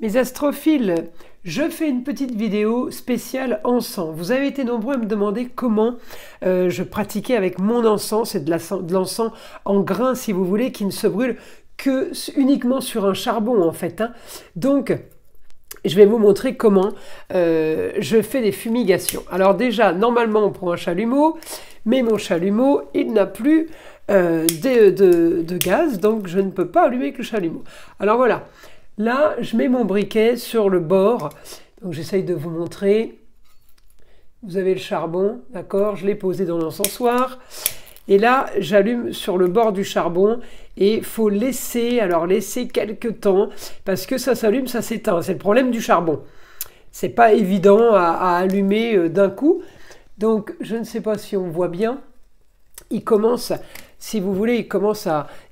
Mes astrophiles, je fais une petite vidéo spéciale encens. Vous avez été nombreux à me demander comment je pratiquais avec mon encens. C'est de l'encens en grains, si vous voulez, qui ne se brûle que uniquement sur un charbon, en fait. Donc, je vais vous montrer comment je fais des fumigations. Alors déjà, normalement, on prend un chalumeau, mais mon chalumeau, il n'a plus de gaz, donc je ne peux pas allumer que le chalumeau. Alors voilà. Là, je mets mon briquet sur le bord. Donc, j'essaye de vous montrer. Vous avez le charbon, d'accord? Je l'ai posé dans l'encensoir. Et là, j'allume sur le bord du charbon. Et il faut laisser quelques temps. Parce que ça s'allume, ça s'éteint. C'est le problème du charbon. C'est pas évident à allumer d'un coup. Donc, je ne sais pas si on voit bien. Il commence, si vous voulez,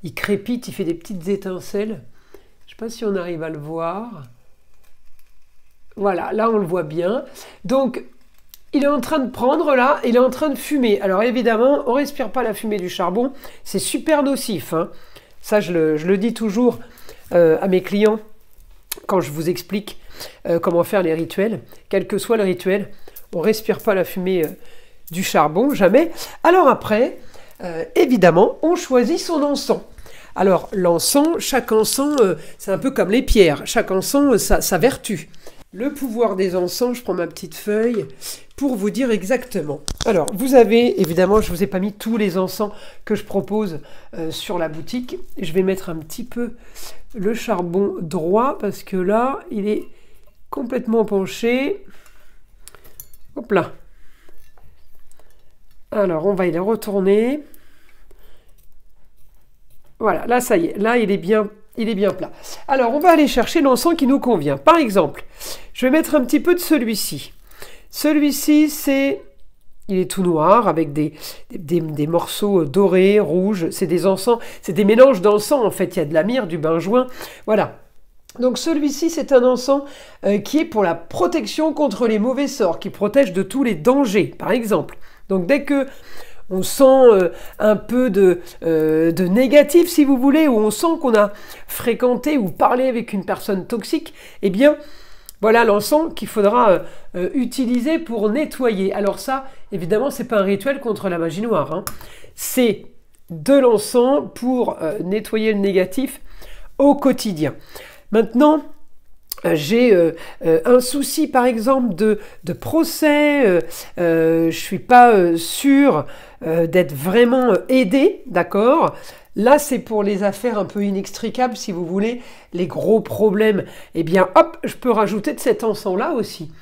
il crépite, il fait des petites étincelles. Je ne sais pas si on arrive à le voir. Voilà, là on le voit bien. Donc, il est en train de prendre là, il est en train de fumer. Alors évidemment, on ne respire pas la fumée du charbon. C'est super nocif. Ça, je le dis toujours à mes clients quand je vous explique comment faire les rituels. Quel que soit le rituel, on ne respire pas la fumée du charbon, jamais. Alors après, évidemment, on choisit son encens. Alors, l'encens, chaque encens, c'est un peu comme les pierres. Chaque encens, sa vertu. Le pouvoir des encens, je prends ma petite feuille pour vous dire exactement. Alors, vous avez, évidemment, je ne vous ai pas mis tous les encens que je propose sur la boutique. Je vais mettre un petit peu le charbon droit parce que là, il est complètement penché. Hop là. Alors, on va y le retourner. Voilà, là ça y est, là il est bien plat. Alors on va aller chercher l'encens qui nous convient. Par exemple, je vais mettre un petit peu de celui-ci. Celui-ci, il est tout noir avec des morceaux dorés, rouges. C'est des encens, c'est des mélanges d'encens en fait. Il y a de la myrrhe, du benjoin, voilà. Donc celui-ci, c'est un encens qui est pour la protection contre les mauvais sorts, qui protège de tous les dangers, par exemple. Donc dès que on sent un peu de négatif, si vous voulez, ou on sent qu'on a fréquenté ou parlé avec une personne toxique, eh bien, voilà l'encens qu'il faudra utiliser pour nettoyer. Alors ça, évidemment, c'est pas un rituel contre la magie noire. C'est de l'encens pour nettoyer le négatif au quotidien. Maintenant, j'ai un souci par exemple de procès, je ne suis pas sûre d'être vraiment aidée, d'accord? Là, c'est pour les affaires un peu inextricables, si vous voulez, les gros problèmes. Eh bien, hop, je peux rajouter de cet encens-là aussi.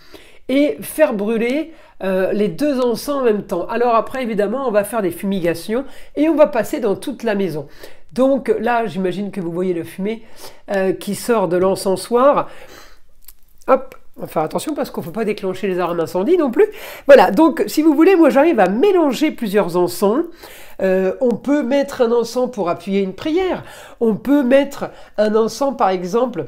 Et faire brûler les deux encens en même temps. Alors après, évidemment, on va faire des fumigations et on va passer dans toute la maison. Donc là, j'imagine que vous voyez le fumée qui sort de l'encensoir. Hop, on va faire attention parce qu'on ne faut pas déclencher les alarmes incendie non plus. Voilà, donc si vous voulez, moi j'arrive à mélanger plusieurs encens. On peut mettre un encens pour appuyer une prière. On peut mettre un encens, par exemple,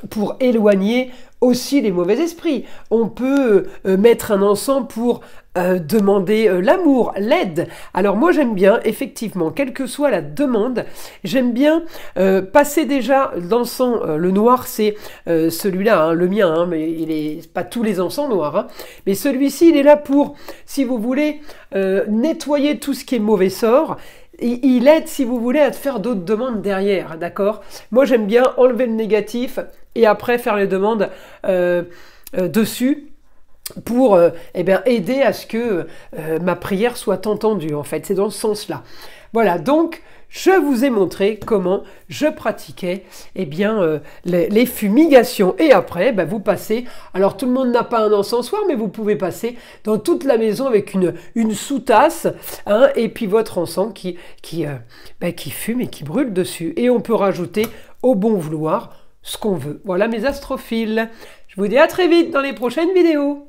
pour éloigner aussi les mauvais esprits. On peut mettre un encens pour demander l'amour, l'aide. Alors moi j'aime bien, effectivement, quelle que soit la demande, j'aime bien passer déjà l'encens, le noir c'est celui-là, le mien, mais il est pas tous les encens noirs, mais celui-ci il est là pour, si vous voulez, nettoyer tout ce qui est mauvais sort. Il aide, si vous voulez, à faire d'autres demandes derrière, d'accord? Moi, j'aime bien enlever le négatif et après faire les demandes dessus pour aider à ce que ma prière soit entendue, en fait. C'est dans ce sens-là. Voilà, donc, je vous ai montré comment je pratiquais les fumigations. Et après, vous passez, alors tout le monde n'a pas un encensoir, mais vous pouvez passer dans toute la maison avec une sous-tasse, et puis votre encens qui fume et qui brûle dessus. Et on peut rajouter au bon vouloir ce qu'on veut. Voilà mes astrophiles. Je vous dis à très vite dans les prochaines vidéos.